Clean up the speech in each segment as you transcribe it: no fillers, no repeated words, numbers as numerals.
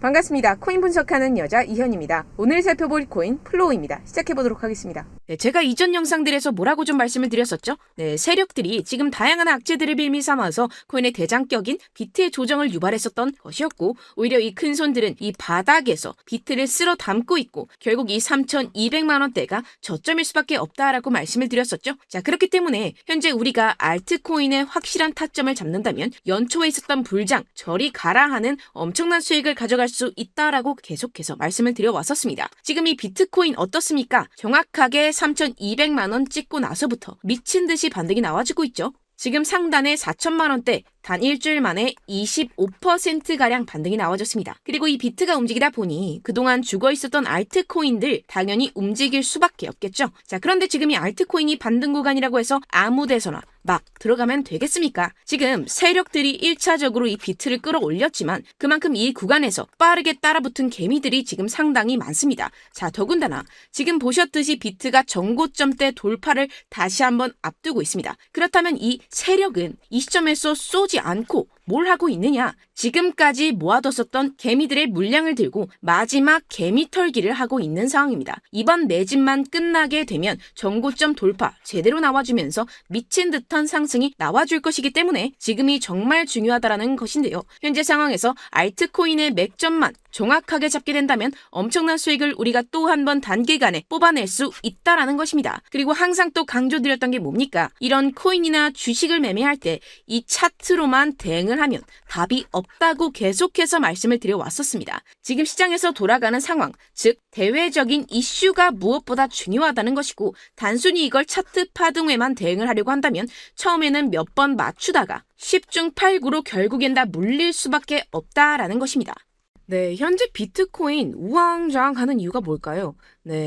반갑습니다. 코인 분석하는 여자 이현입니다. 오늘 살펴볼 코인 플로우입니다. 시작해보도록 하겠습니다. 제가 이전 영상들에서 뭐라고 좀 말씀을 드렸었죠? 세력들이 지금 다양한 악재들을 빌미 삼아서 코인의 대장격인 비트의 조정을 유발했었던 것이었고, 오히려 이 큰 손들은 이 바닥에서 비트를 쓸어 담고 있고 결국 이 3,200만 원대가 저점일 수밖에 없다라고 말씀을 드렸었죠. 자, 그렇기 때문에 현재 우리가 알트코인의 확실한 타점을 잡는다면 연초에 있었던 불장, 저리 가라 하는 엄청난 수익을 가져갈 수 있다라고 계속해서 말씀을 드려왔었습니다. 지금 이 비트코인 어떻습니까? 정확하게 3,200만 원 찍고 나서부터 미친 듯이 반등이 나와주고 있죠. 지금 상단에 4천만 원대, 단 일주일 만에 25%가량 반등이 나와줬습니다. 그리고 이 비트가 움직이다 보니 그동안 죽어있었던 알트코인들 당연히 움직일 수밖에 없겠죠. 자, 그런데 지금 이 알트코인이 반등 구간이라고 해서 아무 데서나 막 들어가면 되겠습니까? 지금 세력들이 1차적으로 이 비트를 끌어올렸지만 그만큼 이 구간에서 빠르게 따라붙은 개미들이 지금 상당히 많습니다. 자, 더군다나 지금 보셨듯이 비트가 정고점대 돌파를 다시 한번 앞두고 있습니다. 그렇다면 이 세력은 이 시점에서 쏘지 않고 뭘 하고 있느냐? 지금까지 모아뒀었던 개미들의 물량을 들고 마지막 개미 털기를 하고 있는 상황입니다. 이번 매집만 끝나게 되면 정고점 돌파 제대로 나와주면서 미친 듯한 상승이 나와줄 것이기 때문에 지금이 정말 중요하다라는 것인데요. 현재 상황에서 알트코인의 맥점만 정확하게 잡게 된다면 엄청난 수익을 우리가 또 한 번 단기간에 뽑아낼 수 있다라는 것입니다. 그리고 항상 또 강조드렸던 게 뭡니까? 이런 코인이나 주식을 매매할 때 이 차트로만 대응을 하면 답이 없다고 계속해서 말씀을 드려왔었습니다. 지금 시장에서 돌아가는 상황, 즉 대외적인 이슈가 무엇보다 중요하다는 것이고, 단순히 이걸 차트 파동에만 대응을 하려고 한다면 처음에는 몇 번 맞추다가 10중 8구로 결국엔 다 물릴 수밖에 없다라는 것입니다. 현재 비트코인 우왕좌왕하는 이유가 뭘까요?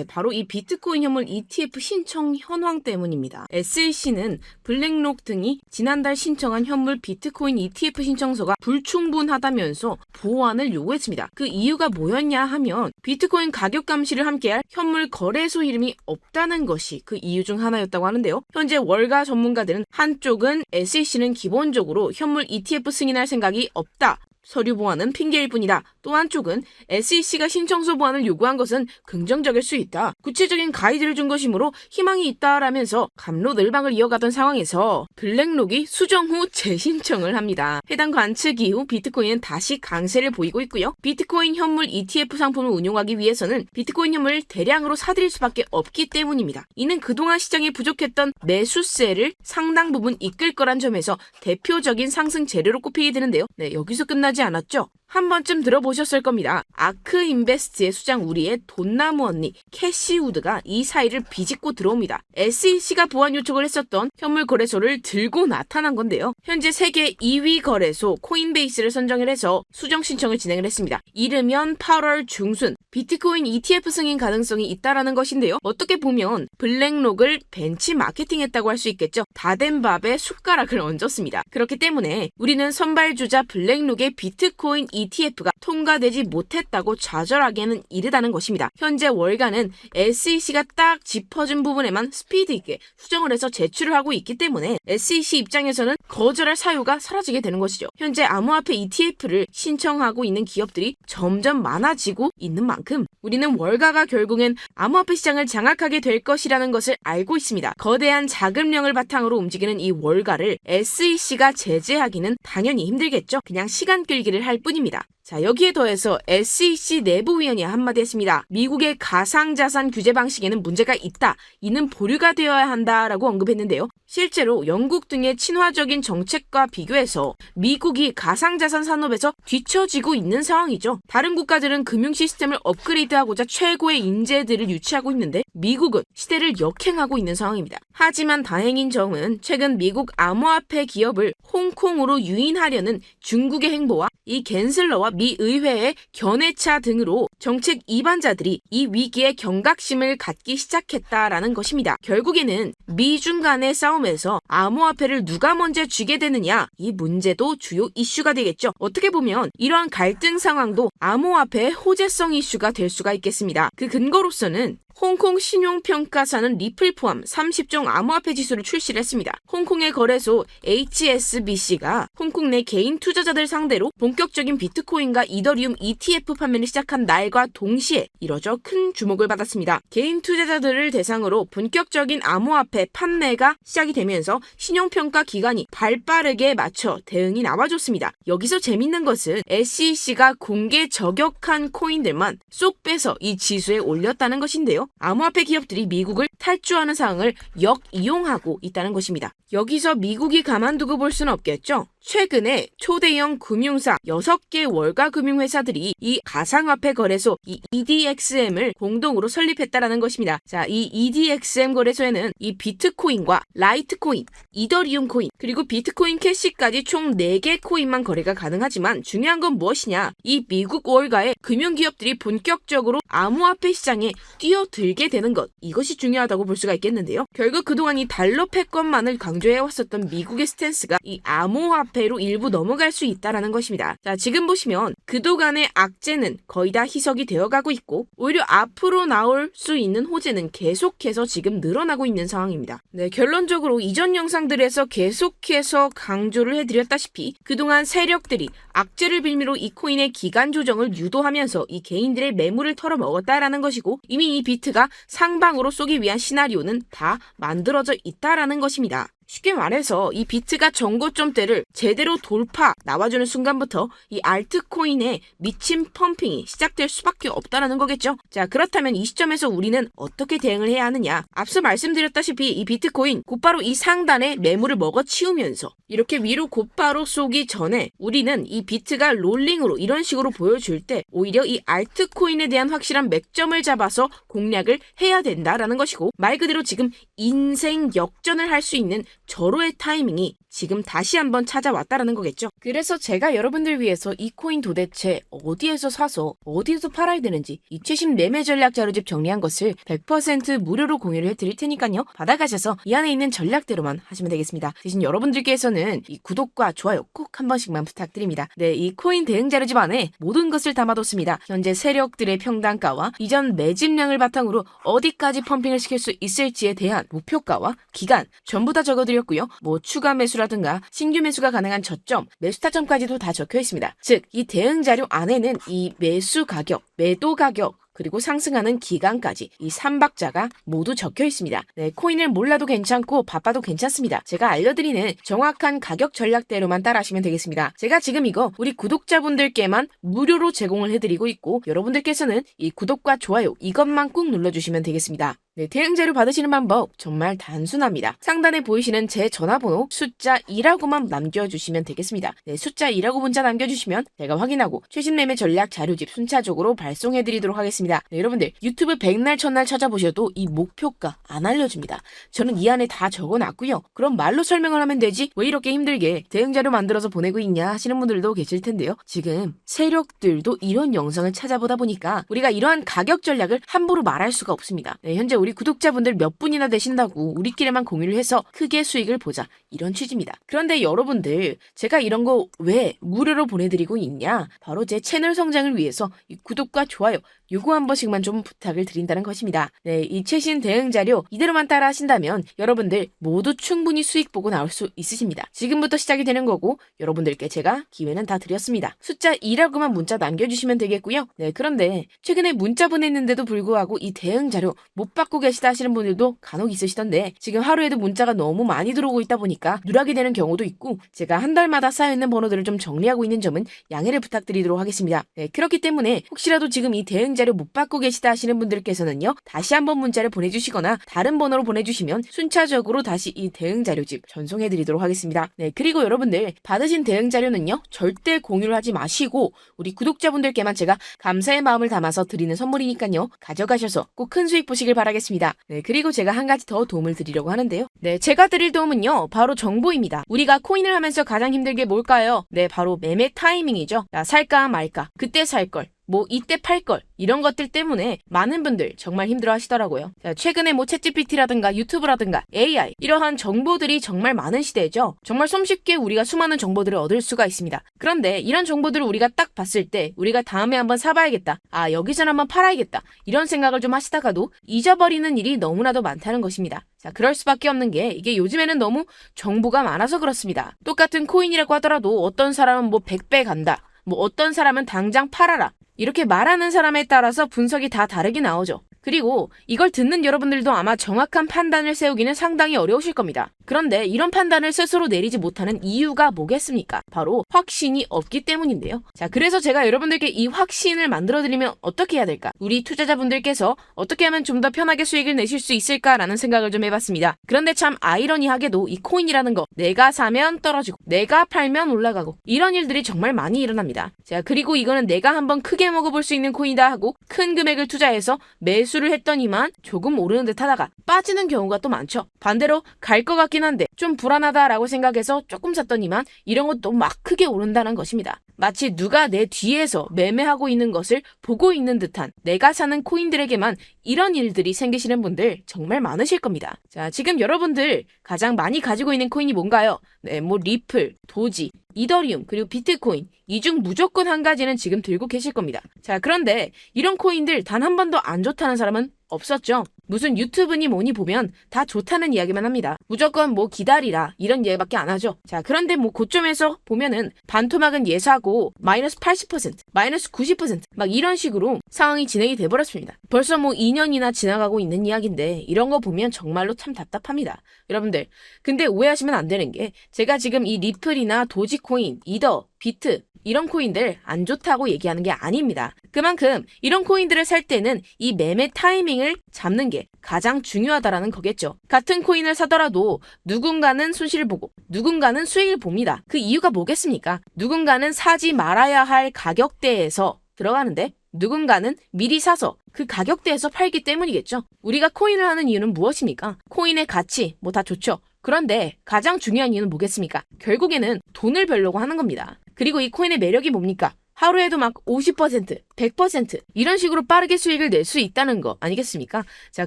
바로 이 비트코인 현물 ETF 신청 현황 때문입니다. SEC는 블랙록 등이 지난달 신청한 현물 비트코인 ETF 신청서가 불충분하다면서 보완을 요구했습니다. 그 이유가 뭐였냐 하면 비트코인 가격 감시를 함께할 현물 거래소 이름이 없다는 것이 그 이유 중 하나였다고 하는데요. 현재 월가 전문가들은 한쪽은 SEC는 기본적으로 현물 ETF 승인할 생각이 없다. 서류 보완은 핑계일 뿐이다. 또 한쪽은 SEC가 신청서 보완을 요구한 것은 긍정적일 수 있다. 구체적인 가이드를 준 것이므로 희망이 있다라면서 갑로늘방을 이어가던 상황에서 블랙록이 수정 후 재신청을 합니다. 해당 관측 이후 비트코인은 다시 강세를 보이고 있고요. 비트코인 현물 ETF 상품을 운용하기 위해서는 비트코인 현물을 대량으로 사들일 수밖에 없기 때문입니다. 이는 그동안 시장에 부족했던 매수세를 상당 부분 이끌 거란 점에서 대표적인 상승 재료로 꼽히게 되는데요. 여기서 끝나지 않았죠. 한 번쯤 들어보셨을 겁니다. 아크인베스트의 수장 우리의 돈나무 언니 캐시우드가 이 사이를 비집고 들어옵니다. SEC가 보완 요청을 했었던 현물 거래소를 들고 나타난 건데요. 현재 세계 2위 거래소 코인베이스를 선정을 해서 수정 신청을 진행을 했습니다. 이르면 8월 중순 비트코인 ETF 승인 가능성이 있다라는 것인데요. 어떻게 보면 블랙록을 벤치 마케팅했다고 할 수 있겠죠. 다 된 밥에 숟가락을 얹었습니다. 그렇기 때문에 우리는 선발주자 블랙록의 비트코인 ETF가 통과되지 못했다고 좌절하기에는 이르다는 것입니다. 현재 월가는 SEC가 딱 짚어준 부분에만 스피드 있게 수정을 해서 제출을 하고 있기 때문에 SEC 입장에서는 거절할 사유가 사라지게 되는 것이죠. 현재 암호화폐 ETF를 신청하고 있는 기업들이 점점 많아지고 있는 만큼 우리는 월가가 결국엔 암호화폐 시장을 장악하게 될 것이라는 것을 알고 있습니다. 거대한 자금량을 바탕으로 움직이는 이 월가를 SEC가 제재하기는 당연히 힘들겠죠. 그냥 시간 끌기를 할 뿐입니다. 자, 여기에 더해서 SEC 내부위원이 한마디 했습니다. 미국의 가상자산 규제 방식에는 문제가 있다. 이는 보류가 되어야 한다라고 언급했는데요. 실제로 영국 등의 친화적인 정책과 비교해서 미국이 가상자산 산업에서 뒤처지고 있는 상황이죠. 다른 국가들은 금융 시스템을 업그레이드하고자 최고의 인재들을 유치하고 있는데 미국은 시대를 역행하고 있는 상황입니다. 하지만 다행인 점은 최근 미국 암호화폐 기업을 홍콩으로 유인하려는 중국의 행보와 이 갠슬러와 미 의회의 견해차 등으로 정책 이반자들이 이 위기에 경각심을 갖기 시작했다라는 것입니다. 결국에는 미중 간의 싸움에서 암호화폐를 누가 먼저 쥐게 되느냐, 이 문제도 주요 이슈가 되겠죠. 어떻게 보면 이러한 갈등 상황도 암호화폐의 호재성 이슈가 될 수가 있겠습니다. 그 근거로서는 홍콩 신용평가사는 리플 포함 30종 암호화폐 지수를 출시를 했습니다. 홍콩의 거래소 HSBC가 홍콩 내 개인 투자자들 상대로 본격적인 비트코인과 이더리움 ETF 판매를 시작한 날과 동시에 이뤄져 큰 주목을 받았습니다. 개인 투자자들을 대상으로 본격적인 암호화폐 판매가 시작이 되면서 신용평가 기관이 발빠르게 맞춰 대응이 나와줬습니다. 여기서 재밌는 것은 SEC가 공개 저격한 코인들만 쏙 빼서 이 지수에 올렸다는 것인데요. 암호화폐 기업들이 미국을 탈주하는 상황을 역이용하고 있다는 것입니다. 여기서 미국이 가만두고 볼 수는 없겠죠. 최근에 초대형 금융사 6개 월가 금융회사들이 이 가상화폐 거래소 이 EDXM을 공동으로 설립했다라는 것입니다. 자, 이 EDXM 거래소에는 이 비트코인과 라이트코인, 이더리움 코인, 그리고 비트코인 캐시까지 총 4개 코인만 거래가 가능하지만 중요한 건 무엇이냐? 이 미국 월가의 금융기업들이 본격적으로 암호화폐 시장에 뛰어들게 되는 것, 이것이 중요하다고 볼 수가 있겠는데요. 결국 그동안 이 달러 패권만을 강조해왔었던 미국의 스탠스가 이 암호화폐로 일부 넘어갈 수 있다라는 것입니다. 자, 지금 보시면 그동안의 악재는 거의 다 희석이 되어가고 있고 오히려 앞으로 나올 수 있는 호재는 계속해서 지금 늘어나고 있는 상황입니다. 네, 결론적으로 이전 영상들에서 계속해서 강조를 해드렸다시피 그동안 세력들이 악재를 빌미로 이 코인의 기간 조정을 유도하면서 이 개인들의 매물을 털어먹었다라는 것이고 이미 이 비트가 상방으로 쏘기 위한 시나리오는 다 만들어져 있다라는 것입니다. 쉽게 말해서 이 비트가 정고점대를 제대로 돌파 나와주는 순간부터 이 알트코인의 미친 펌핑이 시작될 수밖에 없다라는 거겠죠. 자, 그렇다면 이 시점에서 우리는 어떻게 대응을 해야 하느냐? 앞서 말씀드렸다시피 이 비트코인 곧바로 이 상단에 매물을 먹어치우면서 이렇게 위로 곧바로 쏘기 전에 우리는 이 비트가 롤링으로 이런 식으로 보여줄 때 오히려 이 알트코인에 대한 확실한 맥점을 잡아서 공략을 해야 된다라는 것이고 말 그대로 지금 인생 역전을 할 수 있는 절호의 타이밍이 지금 다시 한번 찾아왔다라는 거겠죠. 그래서 제가 여러분들 위해서 이 코인 도대체 어디에서 사서 어디에서 팔아야 되는지 이 최신 매매 전략 자료집 정리한 것을 100% 무료로 공유를 해드릴 테니까요. 받아가셔서 이 안에 있는 전략대로만 하시면 되겠습니다. 대신 여러분들께서는 이 구독과 좋아요 꼭 한 번씩만 부탁드립니다. 네, 이 코인 대응 자료집 안에 모든 것을 담아뒀습니다. 현재 세력들의 평단가와 이전 매집량을 바탕으로 어디까지 펌핑을 시킬 수 있을지에 대한 목표가와 기간 전부 다 적어드렸고요. 뭐 추가 매수라든가 신규 매수가 가능한 저점, 매수 타점까지도 다 적혀 있습니다. 즉, 이 대응 자료 안에는 이 매수 가격, 매도 가격, 그리고 상승하는 기간까지 이 3박자가 모두 적혀 있습니다. 네, 코인을 몰라도 괜찮고 바빠도 괜찮습니다. 제가 알려드리는 정확한 가격 전략대로만 따라하시면 되겠습니다. 제가 지금 이거 우리 구독자분들께만 무료로 제공을 해드리고 있고 여러분들께서는 이 구독과 좋아요 이것만 꾹 눌러주시면 되겠습니다. 네, 대응 자료 받으시는 방법 정말 단순합니다. 상단에 보이시는 제 전화번호 숫자 2라고만 남겨주시면 되겠습니다. 네, 숫자 2라고 문자 남겨주시면 제가 확인하고 최신 매매 전략 자료집 순차적으로 발송해드리도록 하겠습니다. 네, 여러분들 유튜브 100날 첫날 찾아보셔도 이 목표가 안 알려줍니다. 저는 이 안에 다 적어놨고요. 그럼 말로 설명을 하면 되지 왜 이렇게 힘들게 대응 자료 만들어서 보내고 있냐 하시는 분들도 계실 텐데요. 지금 세력들도 이런 영상을 찾아보다 보니까 우리가 이러한 가격 전략을 함부로 말할 수가 없습니다. 네, 현재 우리 구독자분들 몇 분이나 되신다고 우리끼리만 공유를 해서 크게 수익을 보자 이런 취지입니다. 그런데 여러분들 제가 이런 거 왜 무료로 보내드리고 있냐? 바로 제 채널 성장을 위해서 이 구독과 좋아요 요거 한 번씩만 좀 부탁을 드린다는 것입니다. 네, 이 최신 대응 자료 이대로만 따라 하신다면 여러분들 모두 충분히 수익 보고 나올 수 있으십니다. 지금부터 시작이 되는 거고 여러분들께 제가 기회는 다 드렸습니다. 숫자 2라고만 문자 남겨주시면 되겠고요. 네, 그런데 최근에 문자 보냈는데도 불구하고 이 대응 자료 못 받고 계시다 하시는 분들도 간혹 있으시던데 지금 하루에도 문자가 너무 많이 들어오고 있다 보니까 누락이 되는 경우도 있고 제가 한 달마다 쌓여있는 번호들을 좀 정리하고 있는 점은 양해를 부탁드리도록 하겠습니다. 네, 그렇기 때문에 혹시라도 지금 이 대응 자료 못 받고 계시다 하시는 분들께서는요 다시 한번 문자를 보내주시거나 다른 번호로 보내주시면 순차적으로 다시 이 대응 자료집 전송해드리도록 하겠습니다. 네, 그리고 여러분들 받으신 대응 자료는요 절대 공유를 하지 마시고 우리 구독자분들께만 제가 감사의 마음을 담아서 드리는 선물이니까요 가져가셔서 꼭 큰 수익 보시길 바라겠습니다. 네, 그리고 제가 한 가지 더 도움을 드리려고 하는데요. 네, 제가 드릴 도움은요 바로 정보입니다. 우리가 코인을 하면서 가장 힘들게 뭘까요? 네, 바로 매매 타이밍이죠. 야, 살까 말까, 그때 살 걸, 뭐 이때 팔 걸 이런 것들 때문에 많은 분들 정말 힘들어 하시더라고요. 자, 최근에 뭐 챗GPT라든가 유튜브라든가 AI 이러한 정보들이 정말 많은 시대죠. 정말 손쉽게 우리가 수많은 정보들을 얻을 수가 있습니다. 그런데 이런 정보들을 우리가 딱 봤을 때 우리가 다음에 한번 사봐야겠다. 아, 여기서는 한번 팔아야겠다. 이런 생각을 좀 하시다가도 잊어버리는 일이 너무나도 많다는 것입니다. 자, 그럴 수밖에 없는 게 이게 요즘에는 너무 정보가 많아서 그렇습니다. 똑같은 코인이라고 하더라도 어떤 사람은 뭐 100배 간다. 뭐 어떤 사람은 당장 팔아라. 이렇게 말하는 사람에 따라서 분석이 다 다르게 나오죠. 그리고 이걸 듣는 여러분들도 아마 정확한 판단을 세우기는 상당히 어려우실 겁니다. 그런데 이런 판단을 스스로 내리지 못하는 이유가 뭐겠습니까? 바로 확신이 없기 때문인데요. 자, 그래서 제가 여러분들께 이 확신을 만들어드리면 어떻게 해야 될까? 우리 투자자분들께서 어떻게 하면 좀 더 편하게 수익을 내실 수 있을까라는 생각을 좀 해봤습니다. 그런데 참 아이러니하게도 이 코인이라는 거 내가 사면 떨어지고 내가 팔면 올라가고 이런 일들이 정말 많이 일어납니다. 자, 그리고 이거는 내가 한번 크게 먹어볼 수 있는 코인이다 하고 큰 금액을 투자해서 매수를 했더니만 조금 오르는 듯 하다가 빠지는 경우가 또 많죠. 반대로 갈 것 같긴 한데 좀 불안하다라고 생각해서 조금 샀더니만 이런 것도 막 크게 오른다는 것입니다. 마치 누가 내 뒤에서 매매하고 있는 것을 보고 있는 듯한 내가 사는 코인들에게만 이런 일들이 생기시는 분들 정말 많으실 겁니다. 자, 지금 여러분들 가장 많이 가지고 있는 코인이 뭔가요? 네, 뭐 리플, 도지, 이더리움, 그리고 비트코인 이 중 무조건 한 가지는 지금 들고 계실 겁니다. 자, 그런데 이런 코인들 단 한 번도 안 좋다는 사람은 없었죠. 무슨 유튜브니 뭐니 보면 다 좋다는 이야기만 합니다. 무조건 뭐 기다리라 이런 이야기밖에 안 하죠. 자, 그런데 뭐 고점에서 보면은 반토막은 예사고 마이너스 80%, 마이너스 90% 막 이런 식으로 상황이 진행이 돼버렸습니다. 벌써 뭐 2년이나 지나가고 있는 이야기인데 이런 거 보면 정말로 참 답답합니다. 여러분들, 근데 오해하시면 안 되는 게 제가 지금 이 리플이나 도지코인, 이더, 비트 이런 코인들 안 좋다고 얘기하는 게 아닙니다. 그만큼 이런 코인들을 살 때는 이 매매 타이밍을 잡는 게 가장 중요하다라는 거겠죠. 같은 코인을 사더라도 누군가는 손실을 보고 누군가는 수익을 봅니다. 그 이유가 뭐겠습니까? 누군가는 사지 말아야 할 가격대에서 들어가는데 누군가는 미리 사서 그 가격대에서 팔기 때문이겠죠. 우리가 코인을 하는 이유는 무엇입니까? 코인의 가치 뭐 다 좋죠. 그런데 가장 중요한 이유는 뭐겠습니까? 결국에는 돈을 벌려고 하는 겁니다. 그리고 이 코인의 매력이 뭡니까? 하루에도 막 50%, 100% 이런 식으로 빠르게 수익을 낼 수 있다는 거 아니겠습니까? 자,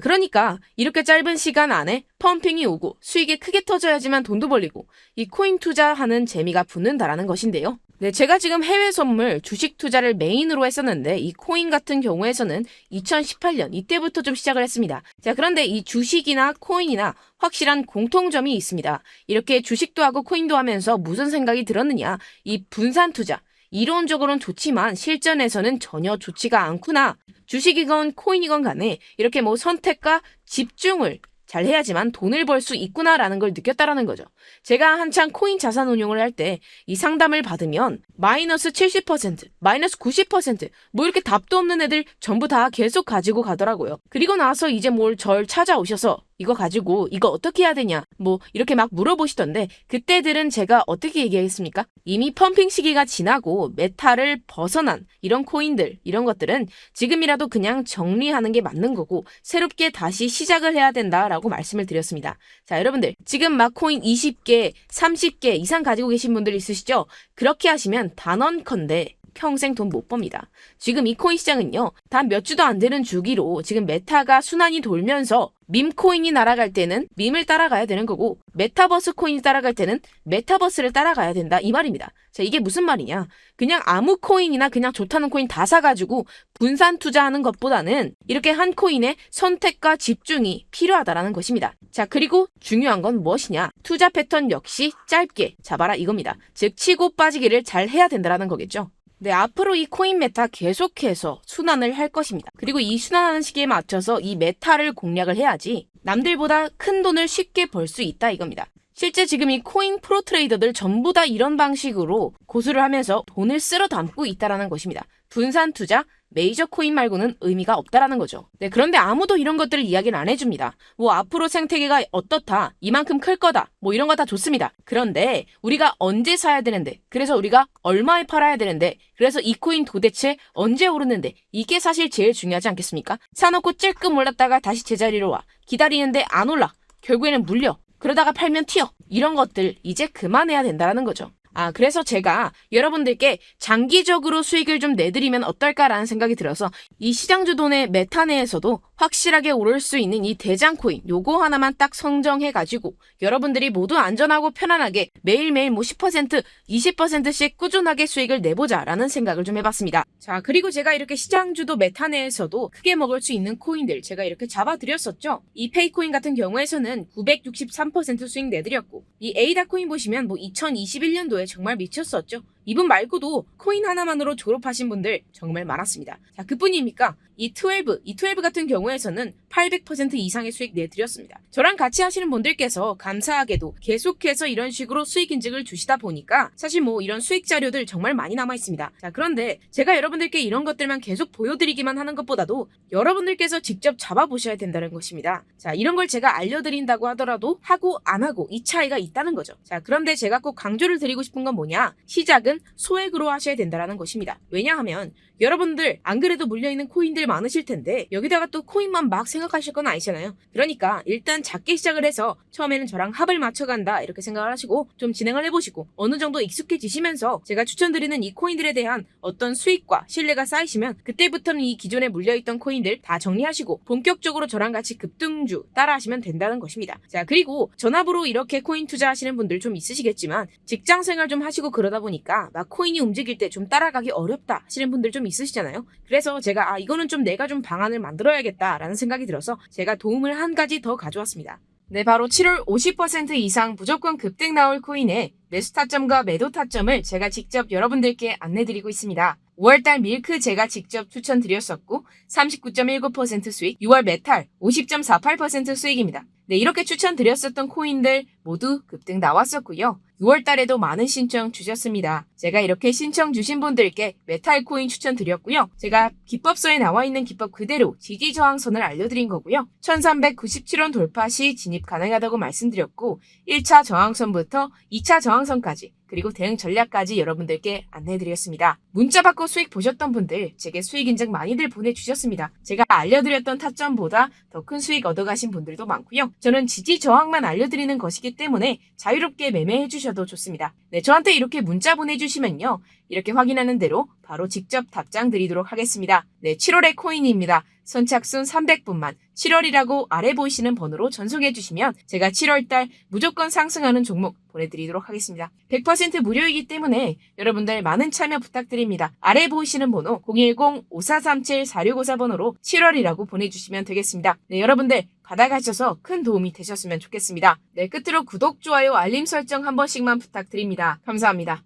그러니까 이렇게 짧은 시간 안에 펌핑이 오고 수익이 크게 터져야지만 돈도 벌리고 이 코인 투자하는 재미가 붙는다라는 것인데요. 네, 제가 지금 해외 선물, 주식 투자를 메인으로 했었는데 이 코인 같은 경우에서는 2018년 이때부터 좀 시작을 했습니다. 자, 그런데 이 주식이나 코인이나 확실한 공통점이 있습니다. 이렇게 주식도 하고 코인도 하면서 무슨 생각이 들었느냐? 이 분산 투자. 이론적으로는 좋지만 실전에서는 전혀 좋지가 않구나. 주식이건 코인이건 간에 이렇게 뭐 선택과 집중을 잘 해야지만 돈을 벌 수 있구나라는 걸 느꼈다라는 거죠. 제가 한창 코인 자산 운용을 할 때 이 상담을 받으면 마이너스 70%, 마이너스 90% 뭐 이렇게 답도 없는 애들 전부 다 계속 가지고 가더라고요. 그리고 나서 이제 뭘 절 찾아오셔서 이거 가지고 이거 어떻게 해야 되냐 뭐 이렇게 막 물어보시던데 그때들은 제가 어떻게 얘기하겠습니까? 이미 펌핑 시기가 지나고 메타를 벗어난 이런 코인들 이런 것들은 지금이라도 그냥 정리하는 게 맞는 거고 새롭게 다시 시작을 해야 된다라고 말씀을 드렸습니다. 자, 여러분들 지금 막 코인 20개, 30개 이상 가지고 계신 분들 있으시죠? 그렇게 하시면 단언컨대 평생 돈 못 법니다. 지금 이 코인 시장은요, 단 몇 주도 안 되는 주기로 지금 메타가 순환이 돌면서 밈 코인이 날아갈 때는 밈을 따라가야 되는 거고 메타버스 코인이 따라갈 때는 메타버스를 따라가야 된다 이 말입니다. 자, 이게 무슨 말이냐? 그냥 아무 코인이나 그냥 좋다는 코인 다 사가지고 분산 투자하는 것보다는 이렇게 한 코인에 선택과 집중이 필요하다라는 것입니다. 자, 그리고 중요한 건 무엇이냐? 투자 패턴 역시 짧게 잡아라 이겁니다. 즉 치고 빠지기를 잘 해야 된다라는 거겠죠. 네, 앞으로 이 코인 메타 계속해서 순환을 할 것입니다. 그리고 이 순환하는 시기에 맞춰서 이 메타를 공략을 해야지 남들보다 큰 돈을 쉽게 벌 수 있다 이겁니다. 실제 지금 이 코인 프로 트레이더들 전부 다 이런 방식으로 고수를 하면서 돈을 쓸어 담고 있다라는 것입니다. 분산 투자, 메이저 코인 말고는 의미가 없다라는 거죠. 네, 그런데 아무도 이런 것들을 이야기는 안 해줍니다. 뭐 앞으로 생태계가 어떻다, 이만큼 클 거다, 뭐 이런 거 다 좋습니다. 그런데 우리가 언제 사야 되는데, 그래서 우리가 얼마에 팔아야 되는데, 그래서 이 코인 도대체 언제 오르는데, 이게 사실 제일 중요하지 않겠습니까? 사놓고 찔끔 올랐다가 다시 제자리로 와. 기다리는데 안 올라. 결국에는 물려. 그러다가 팔면 튀어. 이런 것들 이제 그만해야 된다는 거죠. 그래서 제가 여러분들께 장기적으로 수익을 좀 내드리면 어떨까라는 생각이 들어서 이 시장주돈의 메타 내에서도 확실하게 오를 수 있는 이 대장코인 요거 하나만 딱 선정해가지고 여러분들이 모두 안전하고 편안하게 매일매일 10%, 20%씩 꾸준하게 수익을 내보자라는 생각을 좀 해봤습니다. 자, 그리고 제가 이렇게 시장주도 메타 내에서도 크게 먹을 수 있는 코인들 제가 이렇게 잡아드렸었죠. 이 페이코인 같은 경우에서는 963% 수익 내드렸고 이 에이다 코인 보시면 2021년도에 정말 미쳤었죠. 이분 말고도 코인 하나만으로 졸업하신 분들 정말 많았습니다. 자, 그뿐입니까? 이 12 같은 경우에서는 800% 이상의 수익 내드렸습니다. 저랑 같이 하시는 분들께서 감사하게도 계속해서 이런 식으로 수익 인증을 주시다 보니까 사실 이런 수익 자료들 정말 많이 남아 있습니다. 자, 그런데 제가 여러분들께 이런 것들만 계속 보여드리기만 하는 것보다도 여러분들께서 직접 잡아보셔야 된다는 것입니다. 자, 이런 걸 제가 알려드린다고 하더라도 하고 안 하고 이 차이가 있다는 거죠. 자, 그런데 제가 꼭 강조를 드리고 싶은 건 뭐냐? 시작은 소액으로 하셔야 된다는 것입니다. 왜냐하면 여러분들 안 그래도 물려있는 코인들 많으실 텐데 여기다가 또 코인만 막 생각하실 건 아니잖아요. 그러니까 일단 작게 시작을 해서 처음에는 저랑 합을 맞춰간다 이렇게 생각을 하시고 좀 진행을 해보시고 어느 정도 익숙해지시면서 제가 추천드리는 이 코인들에 대한 어떤 수익과 신뢰가 쌓이시면 그때부터는 이 기존에 물려있던 코인들 다 정리하시고 본격적으로 저랑 같이 급등주 따라하시면 된다는 것입니다. 자, 그리고 전압으로 이렇게 코인 투자하시는 분들 좀 있으시겠지만 직장생활 좀 하시고 그러다 보니까 막 코인이 움직일 때 좀 따라가기 어렵다 하시는 분들 좀 있으시잖아요. 그래서 제가 이거는 좀 내가 좀 방안을 만들어야겠다라는 생각이 들어서 제가 도움을 한 가지 더 가져왔습니다. 네, 바로 7월 50% 이상 무조건 급등 나올 코인의 매수 타점과 매도 타점을 제가 직접 여러분들께 안내드리고 있습니다. 5월달 밀크 제가 직접 추천드렸었고 39.19% 수익, 6월 메탈 50.48% 수익입니다. 네, 이렇게 추천드렸었던 코인들 모두 급등 나왔었고요. 6월 달에도 많은 신청 주셨습니다. 제가 이렇게 신청 주신 분들께 메탈 코인 추천드렸고요. 제가 기법서에 나와 있는 기법 그대로 지지 저항선을 알려드린 거고요. 1397원 돌파 시 진입 가능하다고 말씀드렸고 1차 저항선부터 2차 저항선까지 그리고 대응 전략까지 여러분들께 안내해드렸습니다. 문자 받고 수익 보셨던 분들 제게 수익 인증 많이들 보내주셨습니다. 제가 알려드렸던 타점보다 더 큰 수익 얻어가신 분들도 많고요. 저는 지지 저항만 알려드리는 것이기 때문에 자유롭게 매매해 주셔도 좋습니다. 네, 저한테 이렇게 문자 보내주시면요. 이렇게 확인하는 대로 바로 직접 답장 드리도록 하겠습니다. 네, 7월의 코인입니다. 선착순 300분만 7월이라고 아래 보이시는 번호로 전송해 주시면 제가 7월달 무조건 상승하는 종목 보내드리도록 하겠습니다. 100% 무료이기 때문에 여러분들 많은 참여 부탁드립니다. 아래 보이시는 번호 010-5437-4654번호로 7월이라고 보내주시면 되겠습니다. 네, 여러분들 받아가셔서 큰 도움이 되셨으면 좋겠습니다. 네, 끝으로 구독, 좋아요, 알림 설정 한 번씩만 부탁드립니다. 감사합니다.